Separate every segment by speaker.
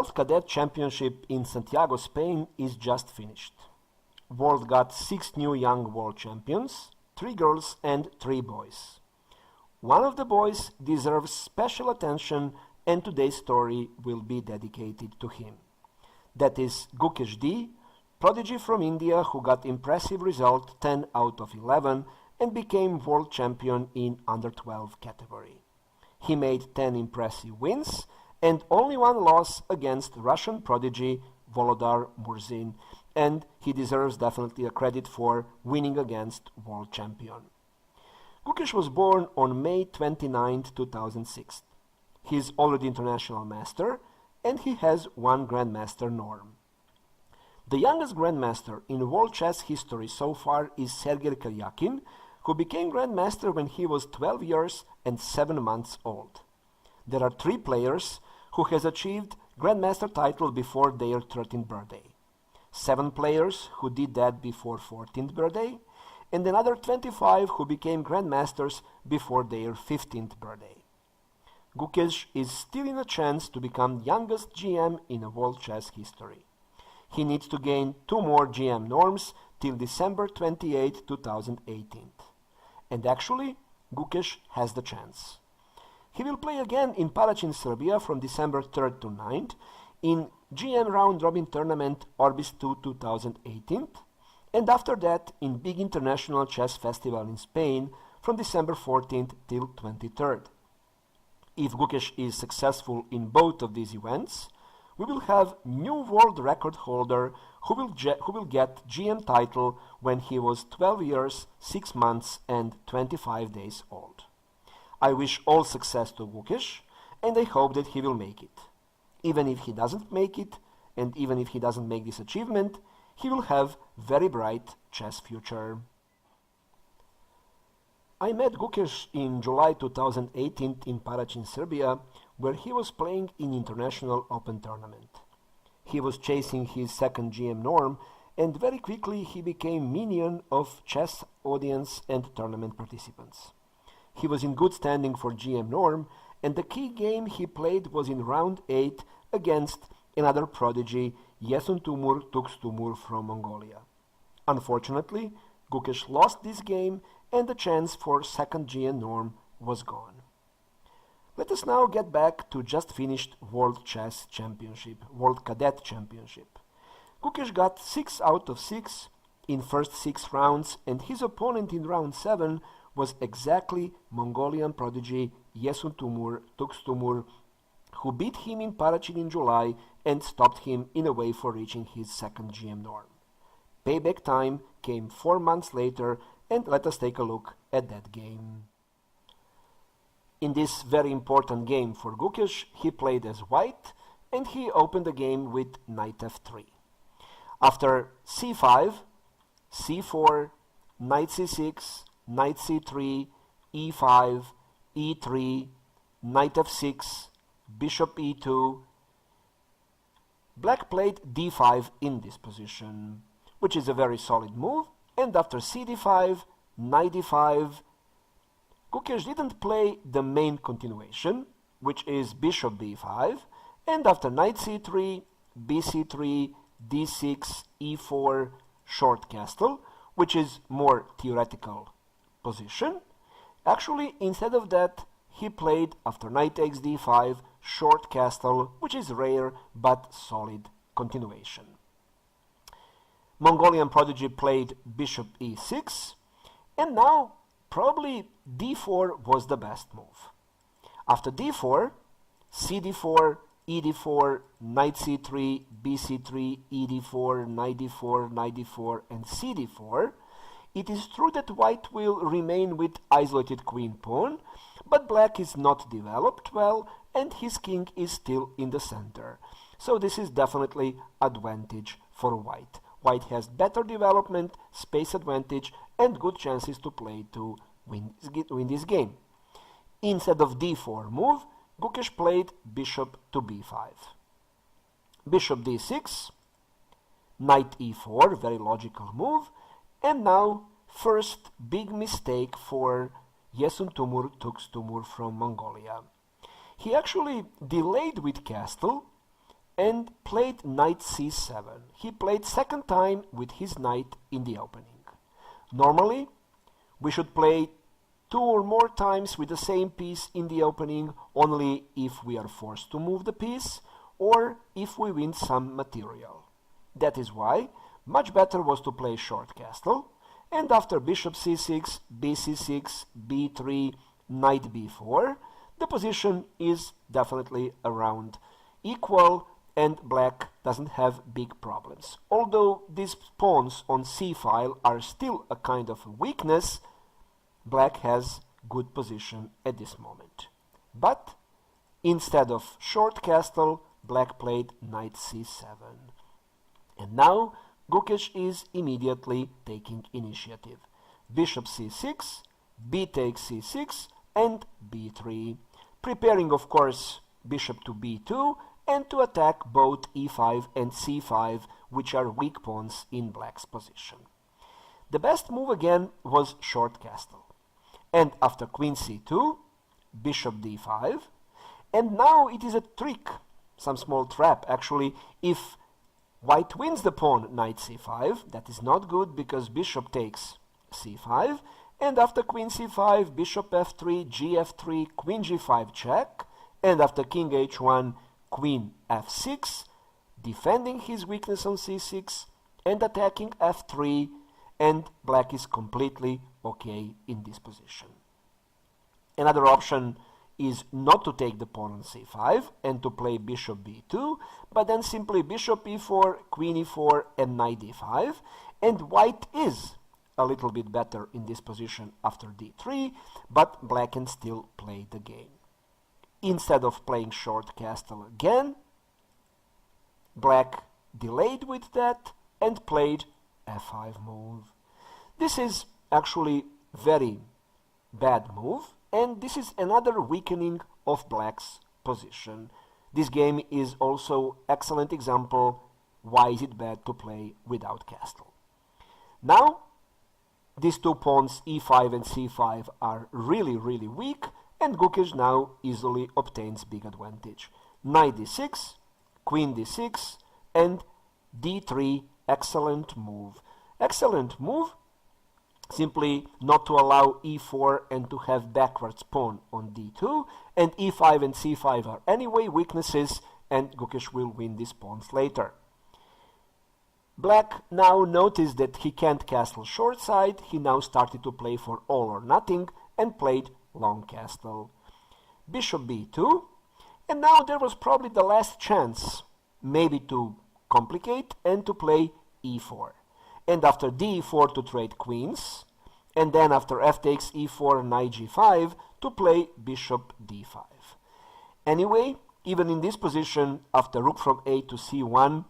Speaker 1: World Cadet Championship in Santiago, Spain is just finished. World got 6 new young world champions, 3 girls and 3 boys. One of the boys deserves special attention, and today's story will be dedicated to him. That is Gukesh D, prodigy from India who got impressive result 10 out of 11 and became world champion in under 12 category. He made 10 impressive wins and only one loss against Russian prodigy Volodar Murzin, and he deserves definitely a credit for winning against world champion. Gukesh was born on May 29, 2006. He is already international master and he has 1 grandmaster norm. The youngest grandmaster in world chess history so far is Sergey Karjakin, who became grandmaster when he was 12 years and 7 months old. There are 3 players who has achieved grandmaster title before their 13th birthday, 7 players who did that before 14th birthday, and another 25 who became grandmasters before their 15th birthday. Gukesh is still in a chance to become youngest GM in a world chess history. He needs to gain 2 more GM norms till December 28, 2018. And actually, Gukesh has the chance. He will play again in Paracin, Serbia from December 3rd to 9th in GM round-robin tournament Orbis 2 2018, and after that in big international chess festival in Spain from December 14th till 23rd. If Gukesh is successful in both of these events, we will have new world record holder who will get GM title when he was 12 years, 6 months and 25 days old. I wish all success to Gukesh, and I hope that he will make it. Even if he doesn't make it, and even if he doesn't make this achievement, he will have very bright chess future. I met Gukesh in July 2018 in Paracin, Serbia, where he was playing in International Open Tournament. He was chasing his 2nd GM norm, and very quickly he became minion of chess audience and tournament participants. He was in good standing for GM norm, and the key game he played was in round 8 against another prodigy, Yesuntumur Tukstumur from Mongolia. Unfortunately, Gukesh lost this game and the chance for 2nd GM norm was gone. Let us now get back to just finished World Chess Championship, World Cadet Championship. Gukesh got 6 out of 6 in first 6 rounds, and his opponent in round 7 was exactly Mongolian prodigy Yesuntumur Tukstumur, who beat him in Parachin in July and stopped him in a way for reaching his 2nd GM norm. Payback time came 4 months later, and let us take a look at that game. In this very important game for Gukesh, he played as white, and he opened the game with knight f3. After c5, c4, knight c6, knight c3, e5, e3, knight f6, bishop e2, black played d5 in this position, which is a very solid move, and after cd5, knight d5, Gukesh didn't play the main continuation, which is bishop b5, and after knight c3, bc3, d6, e4, short castle, which is more theoretical position. Actually, instead of that, he played after knight takes d5, short castle, which is rare but solid continuation. Mongolian prodigy played bishop e6, and now probably d4 was the best move. After d4, cd4, ed4, knight c3, bc3, ed4, knight d4, knight d4, and cd4, it is true that white will remain with isolated queen pawn, but black is not developed well, and his king is still in the center. So this is definitely advantage for white. White has better development, space advantage, and good chances to play to win this game. Instead of d4 move, Gukesh played bishop to b5. Bishop d6, knight e4, very logical move, and now first big mistake for Yesuntumur Tukstumur from Mongolia. He actually delayed with castle and played knight c7. He played second time with his knight in the opening. Normally, we should play 2 or more times with the same piece in the opening only if we are forced to move the piece or if we win some material. That is why much better was to play short castle, and after bishop c6, bc6, b3, knight b4, the position is definitely around equal and black doesn't have big problems. Although these pawns on c-file are still a kind of weakness, black has good position at this moment. But instead of short castle, black played knight c7. And now Gukesh is immediately taking initiative. Bishop c6, b takes c6, and b3, preparing of course bishop to b2 and to attack both e5 and c5, which are weak pawns in black's position. The best move again was short castle. And after queen c2, bishop d5, and now it is a trick, some small trap actually. If white wins the pawn knight c5, that is not good because bishop takes c5, and after queen c5, bishop f3, gf3, queen g5 check, and after king h1, queen f6, defending his weakness on c6 and attacking f3, and black is completely okay in this position. Another option is not to take the pawn on c5 and to play bishop b2, but then simply bishop e4, queen e4, and knight d5, and white is a little bit better in this position after d3, but black can still play the game. Instead of playing short castle again, black delayed with that and played f5 move. This is actually very bad move, and this is another weakening of black's position. This game is also excellent example why is it bad to play without castle. Now these two pawns e5 and c5 are really weak, and Gukesh now easily obtains big advantage. Knight d6, queen d6, and d3, excellent move. Excellent move, simply not to allow e4 and to have backwards pawn on d2, and e5 and c5 are anyway weaknesses, and Gukesh will win these pawns later. Black now noticed that he can't castle short side. He now started to play for all or nothing and played long castle. Bishop b2, and now there was probably the last chance maybe to complicate and to play e4. And after d4 to trade queens, and then after f takes e4 and knight g5 to play bishop d5. Anyway, even in this position, after rook from a to c1,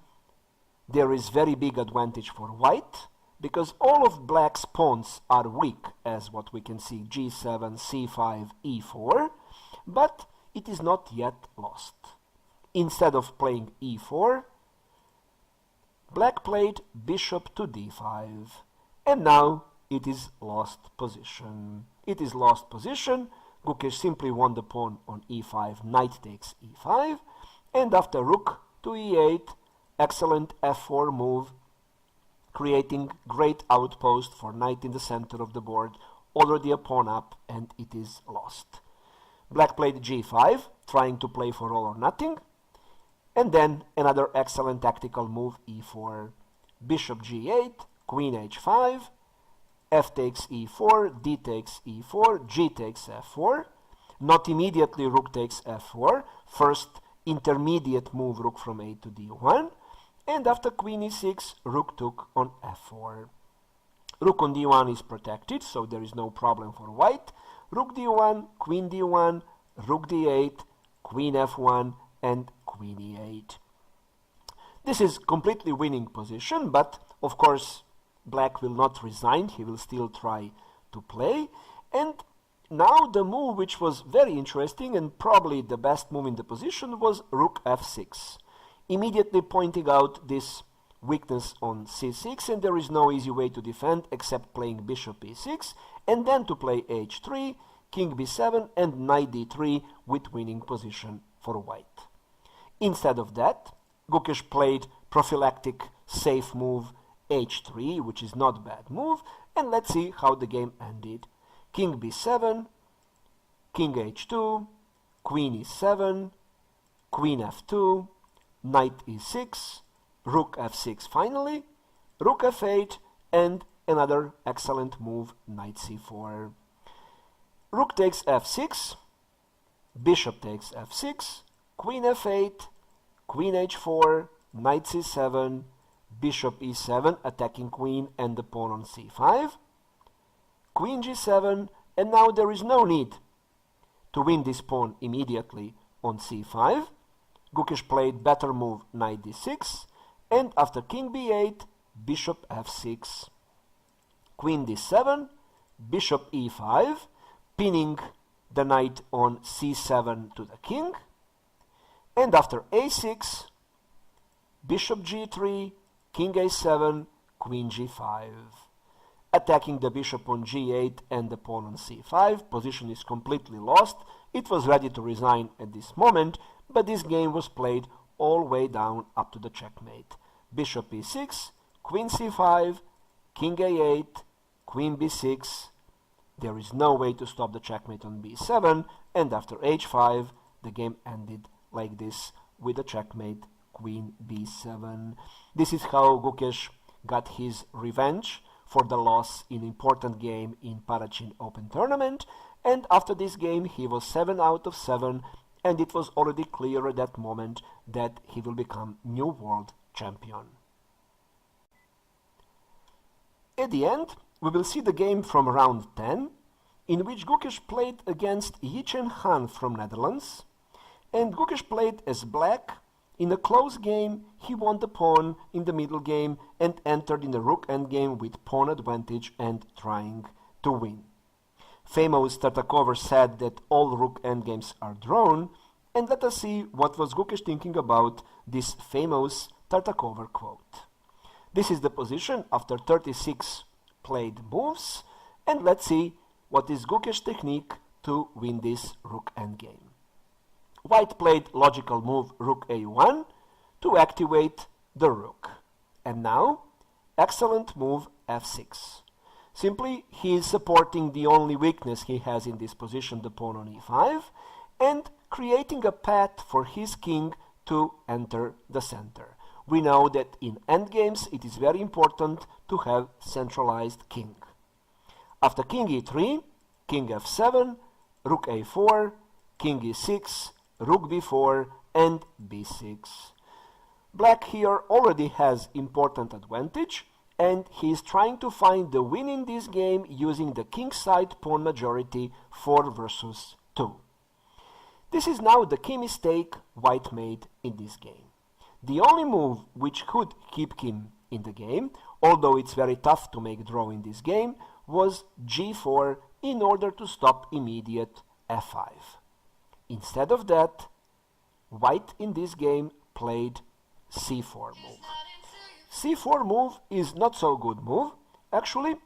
Speaker 1: there is very big advantage for white, because all of black's pawns are weak, as what we can see, g7, c5, e4, but it is not yet lost. Instead of playing e4, black played bishop to d5, and now it is lost position. It is lost position. Gukesh simply won the pawn on e5, knight takes e5, and after rook to e8, excellent f4 move, creating great outpost for knight in the center of the board, already a pawn up, and it is lost. Black played g5, trying to play for all or nothing, and then another excellent tactical move, e4. Bishop g8, queen h5, f takes e4, d takes e4, g takes f4, not immediately rook takes f4, first intermediate move rook from a to d1, and after queen e6, rook took on f4. Rook on d1 is protected, so there is no problem for white. Rook d1, queen d1, rook d8, queen f1, and queen e8. This is completely winning position, but of course black will not resign, he will still try to play. And now the move which was very interesting and probably the best move in the position was rook f6, immediately pointing out this weakness on c6, and there is no easy way to defend except playing bishop e6, and then to play h3, king b7, and knight d3 with winning position for white. Instead of that, Gukesh played prophylactic safe move h3, which is not bad move, and let's see how the game ended. King b7, king h2, queen e7, queen f2, knight e6, rook f6 finally, rook f8, and another excellent move, knight c4. Rook takes f6, bishop takes f6, queen f8, queen h4, knight c7, bishop e7 attacking queen and the pawn on c5, queen g7, and now there is no need to win this pawn immediately on c5. Gukesh played better move knight d6, and after king b8, bishop f6, queen d7, bishop e5, pinning the knight on c7 to the king, and after a6, bishop g3, king a7, queen g5. Attacking the bishop on g8 and the pawn on c5, position is completely lost. It was ready to resign at this moment, but this game was played all the way down up to the checkmate. Bishop e6, queen c5, king a8, queen b6. There is no way to stop the checkmate on b7, and after h5, the game ended like this with a checkmate, queen b7. This is how Gukesh got his revenge for the loss in important game in Paracin Open Tournament, and after this game he was 7 out of 7, and it was already clear at that moment that he will become new world champion. At the end, we will see the game from round 10, in which Gukesh played against Yichen Han from Netherlands, and Gukesh played as black. In a close game, he won the pawn in the middle game and entered in the Rook Endgame with pawn advantage and trying to win. Famous Tartakower said that all Rook Endgames are drawn, and let us see what was Gukesh thinking about this famous Tartakower quote. This is the position after 36 played moves, and let's see what is Gukesh's technique to win this Rook Endgame. White played logical move Rook a1 to activate the rook. And now, excellent move f6. Simply, he is supporting the only weakness he has in this position, the pawn on e5, and creating a path for his king to enter the center. We know that in endgames it is very important to have centralized king. After king e3, king f7, rook a4, king e6, rook b4, and b6. Black here already has important advantage, and he is trying to find the win in this game using the kingside pawn majority 4 versus 2. This is now the key mistake White made in this game. The only move which could keep him in the game, although it's very tough to make draw in this game, was g4 in order to stop immediate f5. Instead of that, White in this game played c4 move. c4 move is not so good move, actually,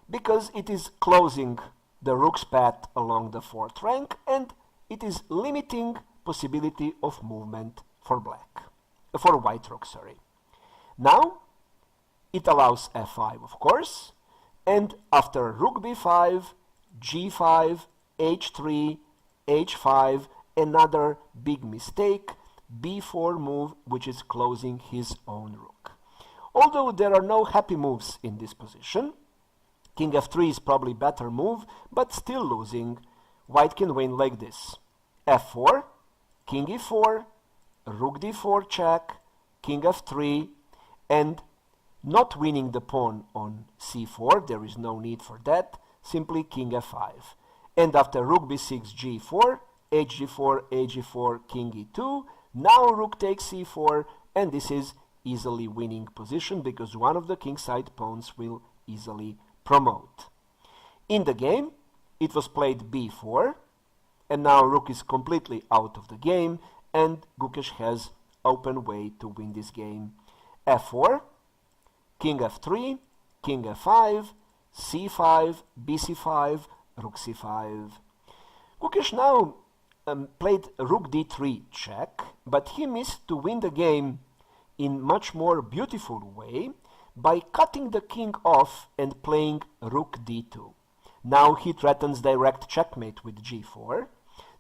Speaker 1: because it is closing the rook's path along the 4th rank, and it is limiting possibility of movement for white rook, sorry. Now, it allows f5, of course, and after rook b5, g5, h3, h5, another big mistake, b4 move, which is closing his own rook. Although there are no happy moves in this position, king f3 is probably better move, but still losing. White can win like this: f4, king e4, rook d4 check, king f3, and not winning the pawn on c4, there is no need for that, simply king f5. And after rook b6, g4, hg4, ag4, king e2, now rook takes c4, and this is easily winning position because one of the kingside pawns will easily promote. In the game, it was played b4, and now rook is completely out of the game, and Gukesh has open way to win this game. f4, king f3, king f5, c5, bc5, rook c5. Gukesh now played rook d3 check, but he missed to win the game in much more beautiful way by cutting the king off and playing rook d2. Now he threatens direct checkmate with g4.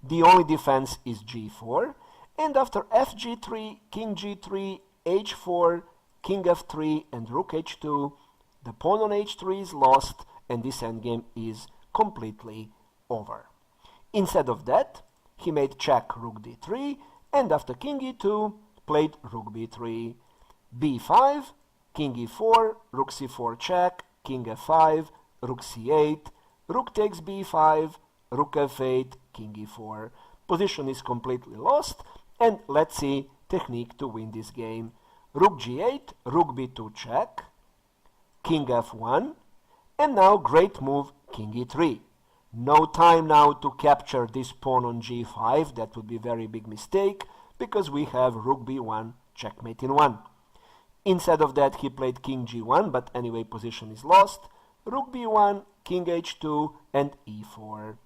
Speaker 1: The only defense is g4, and after fg3, king g3, h4, king f3 and rook h2, the pawn on h3 is lost and this endgame is completely over. Instead of that, he made check rook d3, and after king e2, played rook b3, b5, king e4, rook c4 check, king f5, rook c8, rook takes b5, rook f8, king e4. Position is completely lost, and let's see technique to win this game. Rook g8, rook b2 check, king f1, and now great move, king e3. No time now to capture this pawn on g5, that would be a very big mistake, because we have rook b1, checkmate in 1. Instead of that, he played king g1, but anyway, position is lost. Rook b1, king h2, and e4.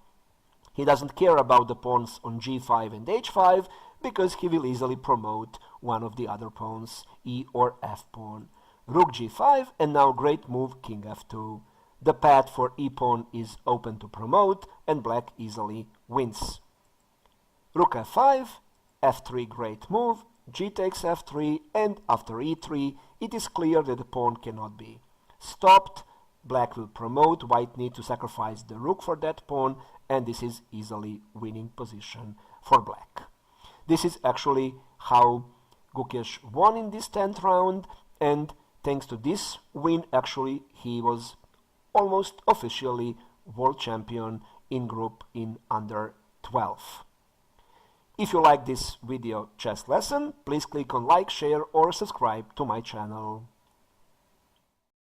Speaker 1: He doesn't care about the pawns on g5 and h5, because he will easily promote one of the other pawns, e or f pawn. Rook g5, and now great move, king f2. The path for e-pawn is open to promote, and black easily wins. Rook f5, f3 great move, g takes f3, and after e3, it is clear that the pawn cannot be stopped. Black will promote, white need to sacrifice the rook for that pawn, and this is easily winning position for black. This is actually how Gukesh won in this 10th round, and thanks to this win, actually, he was almost officially world champion in group in under 12. If you like this video chess lesson, please click on like, share or subscribe to my channel.